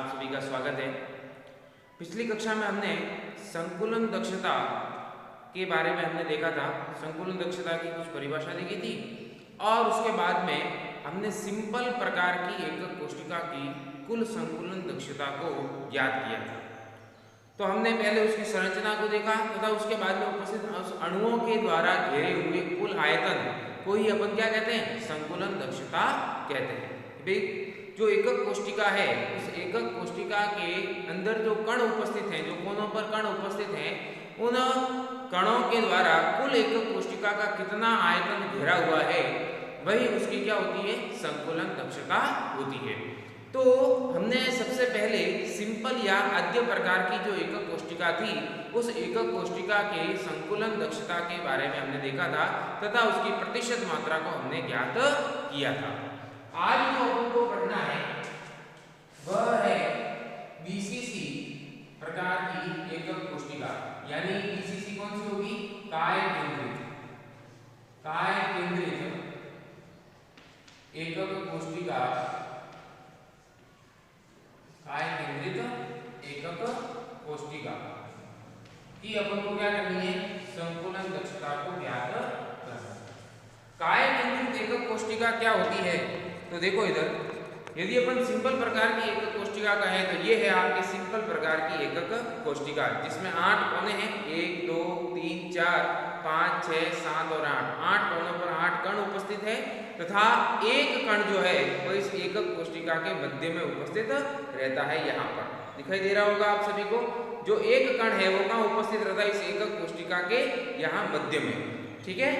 आप सभी का स्वागत है। पिछली कक्षा में हमने संकुलन दक्षता के बारे में हमने देखा था। संकुलन दक्षता की कुछ परिभाषा देखी थी और उसके बाद में हमने सिंपल प्रकार की एकक कोशिका की कुल संकुलन दक्षता को ज्ञात किया था। तो हमने पहले उसकी संरचना को देखा तथा उसके बाद में उपस्थित अणुओं के द्वारा घेरे हुए कुल आयतन को ही अपन क्या कहते हैं, संकुलन दक्षता कहते हैं। भाई जो एकक कोशिका है, उस एकक कोशिका के अंदर जो कण उपस्थित हैं, जो कोनों पर कण उपस्थित हैं, उन कणों के द्वारा कुल एकक कोशिका का कितना आयतन घेरा हुआ है, वही उसकी क्या होती है, संकुलन दक्षता होती है। तो हमने सबसे पहले सिंपल या आद्य प्रकार की जो एकक कोशिका थी, उस एकक कोशिका के संकुलन दक्षता के बारे में हमने देखा था तथा उसकी प्रतिशत मात्रा को हमने ज्ञात किया था। आज जो हमको पढ़ना है वह है बीसीसी प्रकार की एकक कोशिका, यानी बीसीसी कौन सी होगी, काय केंद्रित एकक कोशिका, काय केंद्रित एकक कोशिका की अपन को क्या करनी है, संकुलन दक्षता को ज्ञात करना। काय केंद्रित एकक कोशिका क्या होती है, तो देखो इधर, यदि अपन सिंपल प्रकार की एकक कोशिका का है तो ये है आपके सिंपल प्रकार की एकक कोशिका, जिसमें 8 कोने हैं, 1 2 3 4 5 6 7 और 8 कोनों पर 8 कण उपस्थित है तथा एक कण जो है वह इस एकक कोशिका के मध्य में उपस्थित रहता है। यहाँ पर दिखाई दे रहा होगा आप सभी को, जो एक कण है वो कहाँ उपस्थित रहता है, इस एकक कोशिका के यहाँ मध्य में। ठीक है,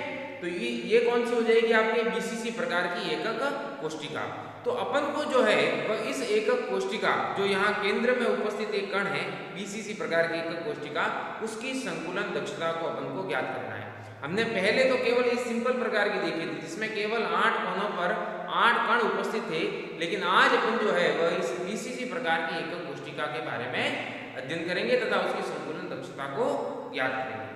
तो ये कौन सी हो जाएगी आपके बीसीसी प्रकार की एकक कोशिका। तो अपन को जो है वह इस एकक कोशिका, जो यहाँ केंद्र में उपस्थित एक कण है, बीसीसी प्रकार की एकक कोशिका, उसकी संकुलन दक्षता को अपन को ज्ञात करना है। हमने पहले तो केवल इस सिंपल प्रकार की देखी थी जिसमें केवल 8 कोनों पर 8 कण उपस्थित थे, लेकिन आज अपन जो है वह इस बीसीसी प्रकार की एकक कोशिका के बारे में अध्ययन करेंगे तथा उसकी संकुलन दक्षता को ज्ञात करेंगे।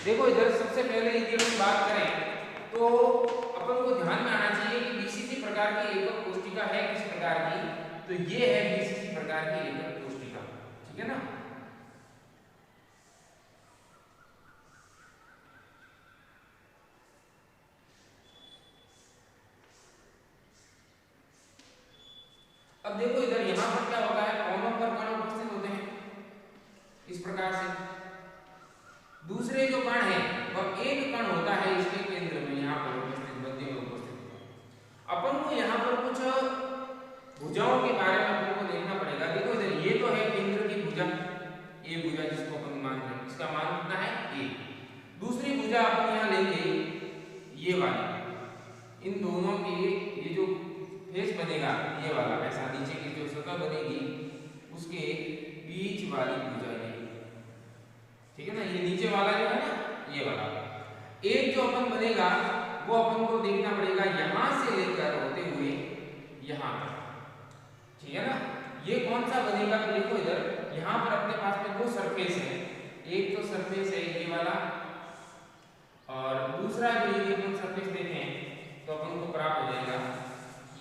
देखो इधर सबसे पहले यदि हम बात करें तो अपन को ध्यान में आना चाहिए कि बीसीसी प्रकार की एकक कोशिका है किस प्रकार की, तो ये है बीसीसी प्रकार की एकक कोशिका। ठीक है ना। अब देखो इधर यहाँ पर क्या होता है, कोनों पर कण उपस्थित होते हैं इस प्रकार से। दूसरे जो कण है वह एक कण होता है इसके केंद्र में, यहाँ पर उपस्थित, मध्य में उपस्थित। अपन को यहाँ पर कुछ भुजाओं के बारे में अपन को देखना पड़ेगा। देखो इधर ये तो है केंद्र की भुजा, ये भुजा जिसको अपन मान रहे हैं, इसका मान कितना है, ए। दूसरी भुजा अपन यहाँ लेंगे ये वाली, इन दोनों के ये जो फेस बनेगा ये वाला, ऐसा नीचे की जो सतह बनेगी उसके बीच वाली भुजा ये, ठीक है ना, ये नीचे वाला जो है ना, ये वाला एक जो अपन बनेगा वो अपन को देखना पड़ेगा यहां से लेकर होते हुए यहां तक। ठीक है ना, ये कौन सा बनेगा, तो देखो इधर यहां पर अपने पास में दो सरफेस है, एक तो सरफेस है ये वाला और दूसरा जो ये अपन सरफेस देखें तो अपन को प्राप्त हो जाएगा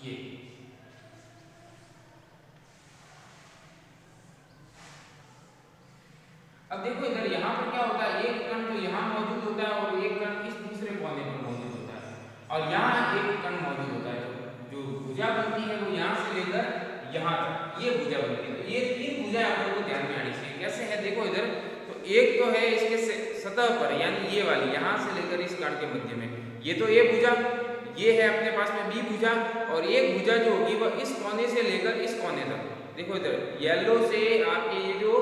ये। अब देखो इधर यहाँ पर क्या होता है, एक कण तो यहाँ मौजूद होता है और एक कण इस दूसरे कोने पर मौजूद होता है और यहाँ एक कण मौजूद होता है। तो जो भुजा बनती है वो यहाँ से लेकर यहाँ तक ये भुजा बनती है। तो ये तीन भुजाएं आप लोगों को ध्यान में आनी चाहिए। कैसे है, देखो इधर, तो एक तो है इसके सतह पर, यानी ये वाली यहाँ से लेकर इस कण के मध्य में, ये तो ए भुजा, ये है अपने पास में बी भुजा, और एक भुजा जो होगी वह इस कोने से लेकर इस कोने तक। देखो इधर येलो से आपके ये जो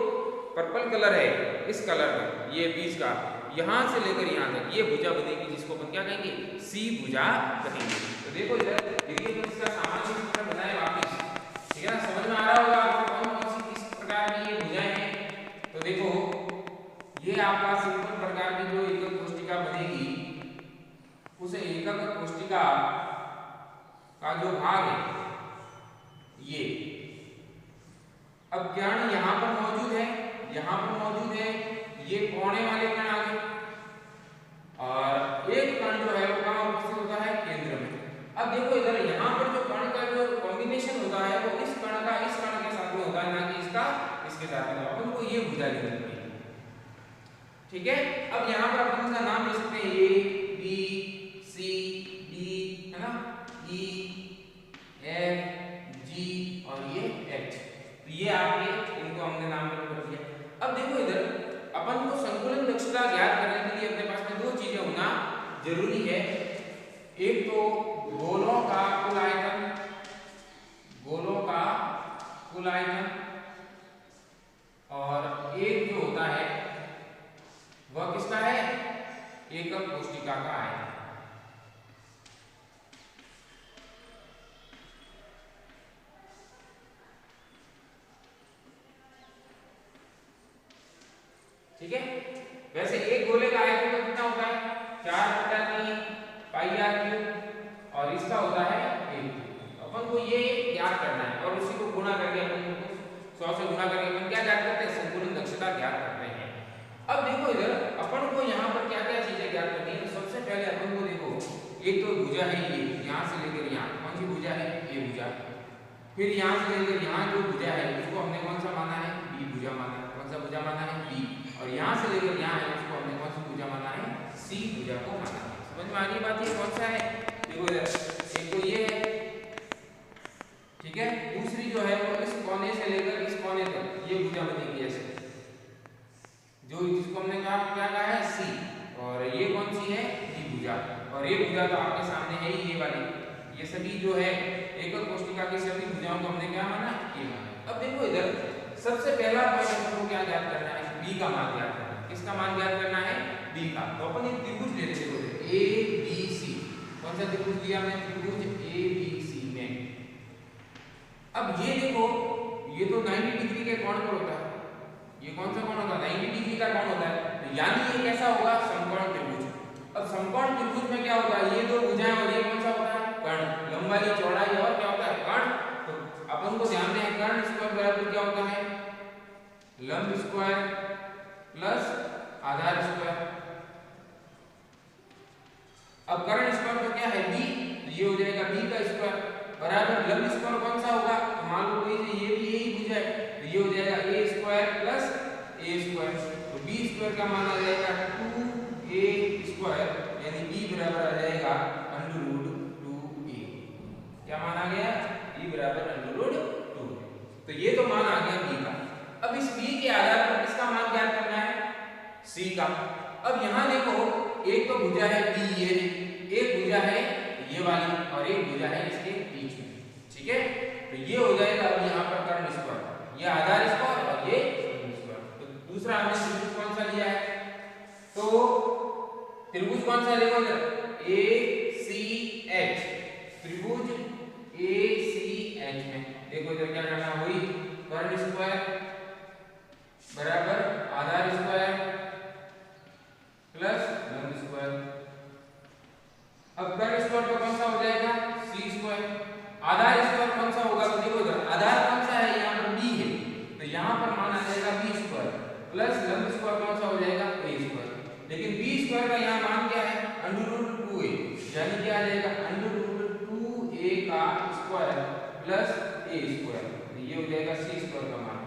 पर्पल कलर है, इस कलर का ये बीच का, यहाँ से लेकर यहाँ तक ये भुजा बनेगी जिसको अपन क्या कहेंगे, सी भुजा कहेंगे। तो देखो इधर यदि हम इसका सामान्य चित्र बनाए वापिस, ठीक है ना, समझ में आ रहा होगा आपको कौन कौन सी किस प्रकार की ये भुजाएं हैं। तो देखो ये आपका सिंपल प्रकार की जो एकक कोशिका बनेगी, उस एकक कोशिका का जो भाग है ये, अब कण यहाँ पर मौजूद है, यहाँ पर मौजूद है, ये कोने वाले कण आ गए और एक कण जो है वो कहाँ उपस्थित होता है, केंद्र में। अब देखो इधर यहाँ पर जो कण का जो कॉम्बिनेशन होता है वो इस कण का इस कण के साथ में होता लेना कि इसका इसके साथ में अपन को ये भुजा लेनी पड़ेगी। ठीक है, अब यहाँ पर अपन इसका नाम ले सकते हैं ए बी सी डी, है ना, ई एफ जी और ये एच। तो ये आपके इनको हमने नाम कर दिया। अब देखो इधर अपन को संकुलन दक्षता ज्ञात करने के लिए अपने पास में दो चीजें होना जरूरी है। एक तो गोलों का कुल आयतन, गोलों का कुल आयतन, और एक जो होता है वह किसका है, एकक कोशिका का आयतन। ठीक है, वैसे एक गोले का आयतन तो कितना होता है 4/3 पाई आर क्यूब और इसका होता है 1। अपन को ये ज्ञात करना है और उसी को गुणा करके अपन को 100 से गुणा करके अपन क्या ज्ञात करते हैं, संकुलन दक्षता ज्ञात करते हैं। अब देखो इधर अपन को यहाँ पर क्या क्या चीजें ज्ञात करनी है। सबसे पहले अपन को देखो एक तो भुजा है ये, यहाँ से लेकर यहाँ कौन सी भुजा है, ये भुजा। फिर यहाँ से लेकर यहाँ जो भुजा है उसको हमने कौन सा माना है, बी भुजा माना है। कौन सा भुजा माना है, बी। और यहाँ से लेकर यहाँ है उसको हमने कौन सी भुजा माना है, सी भुजा को माना है। समझ में आ रही बात, ये कौन सा है, देखो इधर एक तो ये है, ठीक है। दूसरी जो है वो इस कोने से लेकर इस कोने तक ये भुजा बनेगी ऐसे, जो जिसको हमने कहा क्या कहा है, सी। और ये कौन सी है, डी भुजा। और ये भुजा तो आपके सामने है ही, ये वाली। ये सभी जो है एकक कोशिका की सभी भुजाओं को हमने क्या माना, ए माना। अब देखो इधर सबसे पहला पॉइंट हमको क्या ज्ञात करना है, बी का मान ज्ञात करना है। किसका मान ज्ञात करना है, बी का। तो अपन एक त्रिभुज ले लेते हैं ए बी सी। कौन सा त्रिभुज लिया हमने, त्रिभुज ए बी सी में। अब ये देखो ये तो 90 डिग्री के कोण पर होता है। ये कौन सा कोण होता है, 90 डिग्री का कोण होता है। तो यानी ये कैसा होगा, समकोण त्रिभुज। अब समकोण त्रिभुज में क्या होता है, ये दो भुजाएं और ये कौन सा होता है, कर्ण। लंबाई चौड़ाई और क्या होता है, कर्ण। तो अपन को ध्यान दें कर्ण स्क्वायर बराबर क्या होता है, लंब स्क्वायर प्लस आधार स्क्वायर। अब कर्ण स्क्वायर का क्या है, बी। तो ये हो जाएगा बी का स्क्वायर बराबर लंब स्क्वायर कौन सा होगा, मान लो कोई ये भी यही भुजा है। तो ये हो जाएगा ए स्क्वायर प्लस ए स्क्वायर। तो बी स्क्वायर का मान आ जाएगा 2a स्क्वायर, यानी b बराबर आ जाएगा √2a। क्या मान आ गया, b बराबर √2। तो ये तो मान आ गया b का। अब इस b के आधार पर किसका मान ज्ञात करना है, c का। अब यहाँ देखो एक तो भुजा है b, ये एक भुजा है ये वाली और एक भुजा है इसके बीच में, ठीक है। तो ये हो जाएगा अब यहाँ पर कर्ण स्क्वायर, ये आधार स्क्वायर और ये स्क्वायर। तो दूसरा हमने त्रिभुज कौन सा लिया है, तो त्रिभुज कौन सा देखो इधर ए सी एच। त्रिभुज ए सी एच में देखो इधर क्या करना हुई, कर्ण स्क्वायर बराबर आधार स्क्वायर प्लस लंब स्क्वायर। अब कर्ण स्क्वायर तो कौन सा हो जाएगा, सी स्क्वायर। आधार स्क्वायर कौन सा होगा, तो देखो इधर आधार कौन सा है, यहाँ पर b है। तो यहाँ पर मान आ जाएगा b स्क्वायर प्लस लंब स्क्वायर कौन सा हो जाएगा, a स्क्वायर। लेकिन b स्क्वायर का यहाँ मान क्या है, √2a, यानी क्या आ जाएगा √2a का स्क्वायर प्लस a स्क्वायर। तो ये हो जाएगा c स्क्वायर का मान।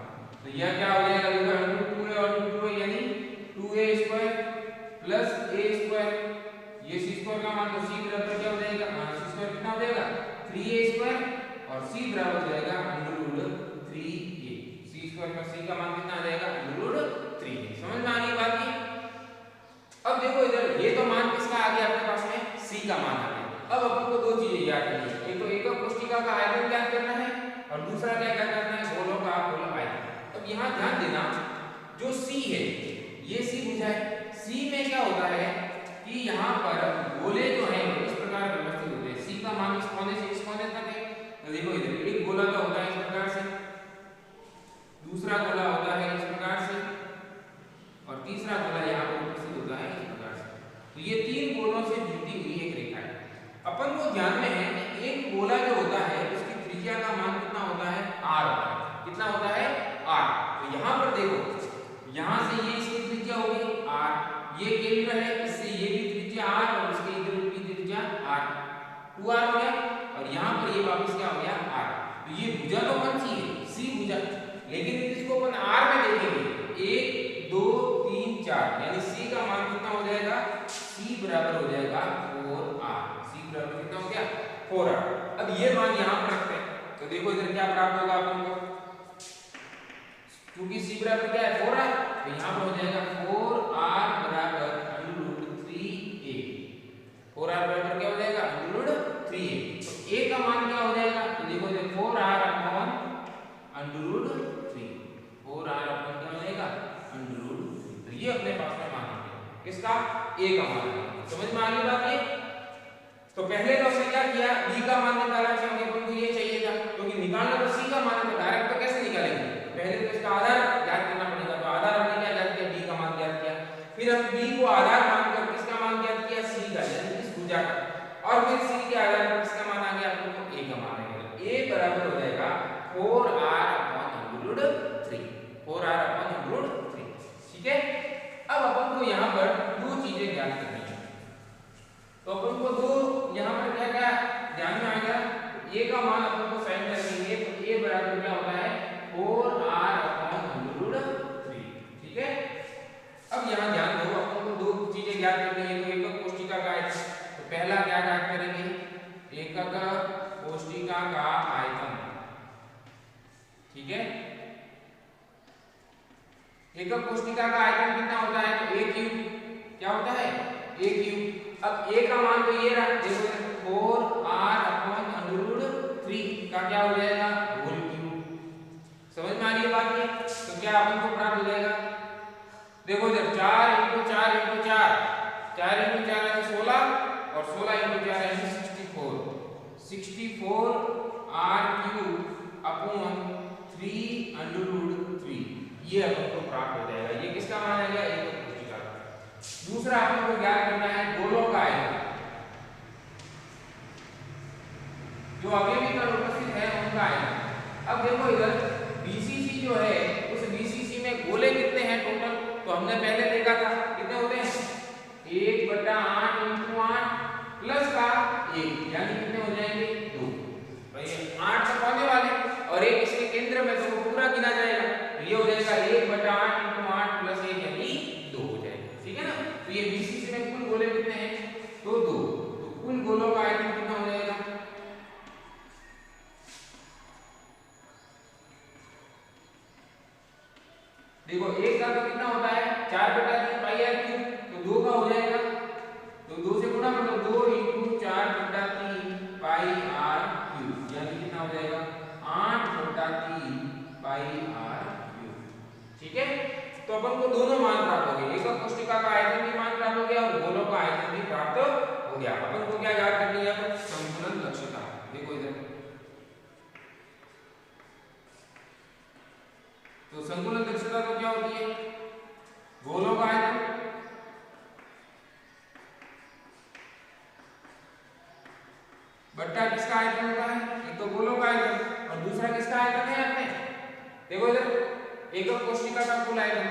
तो यह क्या हो जाएगा, देखो √2a और √2a यानी 2a square plus a square. ये c स्क्वायर का मान, तो c बराबर क्या हो जाएगा, c स्क्वायर कितना हो जाएगा 3a स्क्वायर और c बराबर हो जाएगा √3a। c स्क्वायर का c का मान कितना आ जाएगा, √3a। समझ में आ गई बात की। अब देखो इधर ये तो मान किसका आ गया अपने पास में, c का मान आ गया। अब अपन को दो चीजें याद करनी है, एक तो एकक कोशिका का आयतन ज्ञात करना है और दूसरा क्या करना है, गोलों का कुल आयतन। अब यहाँ ध्यान देना जो c है ये c भुजा है। c में क्या होता है कि यहाँ पर गोले जो है इस प्रकार व्यवस्थित होते हैं। c का मान इस कोने से इस कोने तक है। तो देखो इधर एक गोला तो होता है इस प्रकार से, दूसरा गोला होता है इस प्रकार से और तीसरा गोला यहाँ पर उपस्थित होता है इस प्रकार से। तो ये तीन गोलों से जुड़ी हुई एक रेखा है। अपन को ध्यान में है कि एक गोला जो होता है उसकी त्रिज्या का मान कितना होता है, r होता है। कितना होता है, r। तो यहाँ पर देखो यहाँ से ये इसकी त्रिज्या होगी r, ये केंद्र है इससे ये भी त्रिज्या r और इसके इधर की त्रिज्या r, 2r हो गया। और यहाँ पर ये वापस क्या हो गया, r। तो ये भुजा तो कौन सी है, c भुजा। लेकिन इसको अपन आर में देखेंगे 1 2 3 4 यानी सी का मान कितना हो जाएगा, सी बराबर हो जाएगा 4r। सी बराबर कितना हो गया 4r। अब ये मान यहां पर रखते हैं तो देखो इधर क्या प्राप्त होगा अपन को, क्योंकि सी बराबर क्या है 4r, तो यहां पर हो जाएगा 4r बराबर √3a। 4r बराबर क्या हो जाएगा √3a। तो a का मान क्या हो जाएगा, तो देखो ये 4r अपॉन √3, 4r अपॉन क्या हो जाएगा √3। तो ये अपने पास में मान आ गया किसका, a का मान। समझ में आ गई बात ये। तो पहले तो हमने क्या किया, b का मान निकाला क्योंकि अपन को ये चाहिए था, क्योंकि निकालना तो c का मान है तो डायरेक्ट तो कैसे निकालेंगे, पहले तो इसका आधार ज्ञात करना पड़ेगा। तो आधार हमने क्या ज्ञात किया, b का मान ज्ञात किया, फिर हम b को आधार मानकर किसका मान ज्ञात किया, c का, यानी इस भुजा का, और फिर c के आधार पर किसका मान आ गया, अपन को a का मान आ गया। a बराबर हो जाएगा 4r अपॉन √3, 4r अपॉन √3। ठीक है। अब अपन को यहां पर दो चीजें ज्ञात करनी है, तो अपन को दो यहां पर क्या क्या ध्यान में आएगा, a का मान अपन को साइड में रखेंगे, तो a बराबर क्या होता है 4r अपॉन √3। ठीक है। अब यहां ध्यान दो, अपन को दो चीजें ज्ञात करनी है, तो एकक कोष्टिका का आयतन, तो पहला क्या ज्ञात करेंगे, एकक कोष्टिका का आयतन। ठीक है। एकक कोष्टिका का आयतन कितना होता है, तो a क्यूब, क्या होता है a क्यूब। अब a का मान तो ये रहा, देखो 4r अपॉन √3 का क्या हो जाएगा होल क्यूब। समझ में आ रही है बात ये। तो क्या अपन को प्राप्त हो जाएगा, देखो इधर 4 × 4 × 4, 4 × 4 यानी 16, और 16 × 4 यानी 64, 64r क्यूब अपॉन 3√3, ये अपन को प्राप्त हो जाएगा। ये किसका मान आ गया, एकक कोष्टिका का। दूसरा अपन को ज्ञात करना है गोलों का आयतन, जो अवयवी कण उपस्थित है उनका आयतन। अब देखो इधर BCC जो है, उस BCC में गोले कितने हैं टोटल, तो हमने पहले देखा था कितने होते हैं 1/8 × 8 प्लस का 1, यानी कितने हो जाएंगे 2। भाई 8 तो पाने वाले और एक इसके केंद्र में, तो वो पूरा गिना जाएगा, तो ये हो जाएगा 1/8 × 8 प्लस 1 यानी 2 हो जाएगा। ठीक है ना। तो ये BCC में कुल गोले कितने हैं, तो 2। तो कुल गोलों का आयतन कितना हो जाएगा, देखो एक का तो कितना होता है 4/3 पाई r क्यूब, तो 2 का हो जाएगा, तो 2 से गुणा मतलब 2 × 4/3 पाई r क्यूब, यानी कितना हो जाएगा 8/3 पाई r क्यूब। ठीक है। तो अपन को दोनों मान प्राप्त हो गए, एकक कोष्टिका का आयतन भी मान प्राप्त हो गया और गोलों का आयतन भी प्राप्त हो गया। अपन को क्या याद करनी है, संतुलन दक्षता। देखो इधर, तो संतुलन दक्षता तो क्या होती है, गोलों का आयतन बट्टा किसका आयतन होता है, एक तो गोलों का आयतन और दूसरा किसका आयतन है अपने, देखो इधर एकक कोष्टिका का कुल आयतन,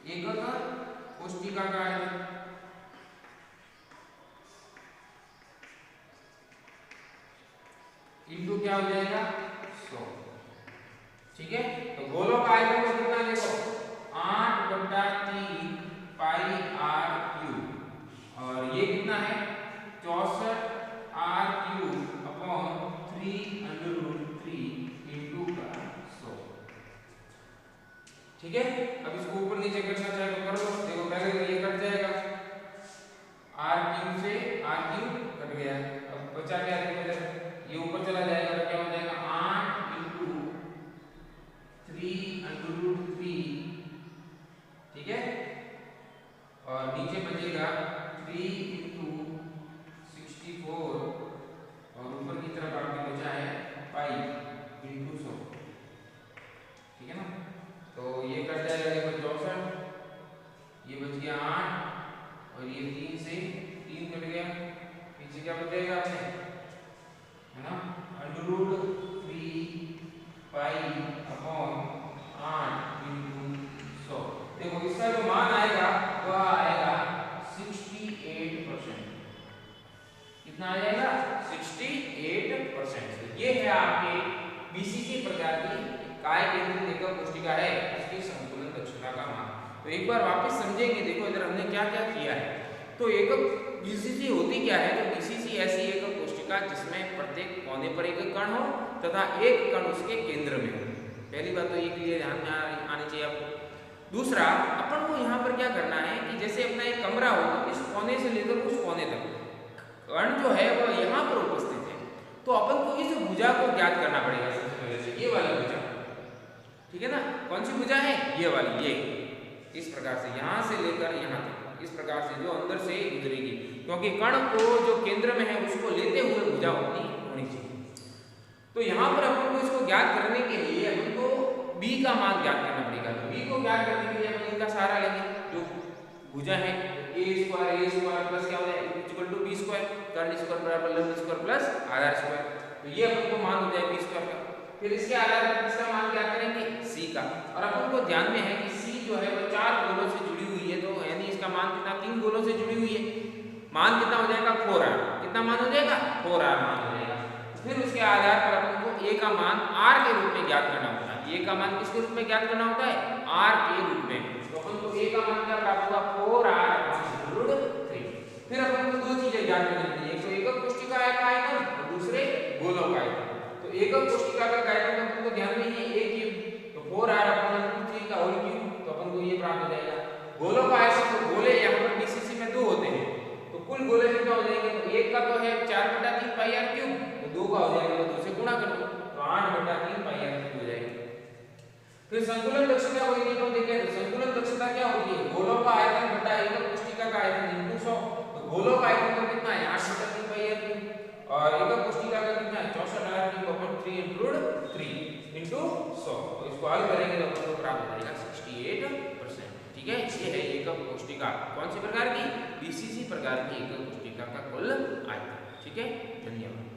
एकक कोष्टिका का आयतन इनटू क्या हो जाएगा 100। ठीक है। तो गोलों का आयतन को कितना देखो 8/3 पाई r क्यूब, और ये कितना है 64r क्यूब अपॉन 3√3 इनटू का 100। ठीक है। अब इसको ऊपर नीचे करना चाहे तो कर लो, देखो पहले तो ये कट जाएगा, r क्यूब से r क्यूब कट गया, अब बचा क्या, देखो इधर ये ऊपर चला जाएगा तो क्या हो जाएगा 8 × 3√3। ठीक है। और नीचे बचेगा 3 × 64 और ऊपर की तरफ आपके बचा है पाई × 100। ठीक है ना। तो ये कट जाएगा, देखो 64, ये बच गया 8 और ये 3 से 3 कट गया, पीछे क्या बचेगा अपने, है ना केंद्रित एकक कोशिका है उसकी संकुलन दक्षता का मान। तो एक बार वापस समझेंगे, देखो इधर हमने क्या क्या किया है। तो एकक बीसीसी होती क्या है? तो बीसीसी ऐसी एकक कोशिका जिसमें प्रत्येक कोने पर एक कण हो तथा एक कण उसके केंद्र में हो। पहली बात तो ये क्लियर ध्यान में आनी चाहिए आपको। दूसरा, अपन को यहाँ पर क्या करना है कि जैसे अपना एक कमरा हो तो इस कोने से लेकर उस कोने तक कण जो है वह यहाँ पर उपस्थित है, तो अपन को इस भुजा को ज्ञात करना पड़ेगा सबसे पहले से, ये वाली भुजा, ठीक है ना। कौन सी भुजा है? ये वाली, ये इस प्रकार से यहाँ से लेकर यहाँ तक इस प्रकार से जो अंदर से गुजरेगी, क्योंकि कण को जो केंद्र में है उसको लेते हुए भुजा होनी चाहिए। तो यहाँ पर अपन को इसको ज्ञात करने के लिए हमको b का मान ज्ञात करना पड़ेगा। तो b को ज्ञात करने के लिए अपन इनका सहारा लेंगे, जो भुजा है a स्क्वायर प्लस क्या हो जाएगा इक्वल टू b स्क्वायर, कर्ण स्क्वायर बराबर लंब स्क्वायर प्लस आधार स्क्वायर। तो ये अपन को मान हो जाए b स्क्वायर का। फिर इसके आधार पर किसका मान ज्ञात करेंगे? c का। और अपन को ध्यान में है कि c जो है वो 4 गोलों से जुड़ी हुई है, तो यानी इसका मान कितना? 3 गोलों से जुड़ी हुई है। मान कितना हो जाएगा? 4r। कितना मान हो जाएगा? 4r मान हो जाएगा। फिर उसके आधार पर अपन को a का मान r के रूप में ज्ञात करना होता है। a का मान किसके रूप में ज्ञात करना होता है? r के रूप में। तो अपन को a का मान क्या प्राप्त होगा? 4r/√3। फिर अपन को दो चीजें ज्ञात करनी है, एक तो एकक कोशिका का आयतन और दूसरे गोलों का आयतन। तो एकक कोशिका का आयतन अपन को ध्यान में ये a क्यूब, तो 4r/√3 का होल क्यूब, तो अपन को ये प्राप्त हो जाएगा। गोलों का आयतन, तो गोले यहाँ पर बीसीसी में 2 होते हैं, तो कुल गोले कितना हो जाएंगे? तो एक का तो है 4/3 पाई r क्यूब, तो 2 का हो जाएगा, तो 2 से गुणा कर दो, तो 8/3 पाई r क्यूब हो जाएगा। फिर संकुलन दक्षता वही नियम देखें, तो संकुलन दक्षता क्या होती है? गोलों का आयतन बटा एकक कोशिका का आयतन इनटू 100। तो गोलों का आयतन तो कितना है? 8/3 पाई r क्यूब, और एकक कोशिका का कितना है? 64r cube upon 3 into 100। तो इसको हल करेंगे तो अपन को प्राप्त हो जाएगा 68%। ठीक है, ये है एकक कोशिका। कौन सी प्रकार की? बीसीसी प्रकार की एकक कोशिका का कुल आयतन। ठीक है, धन्यवाद।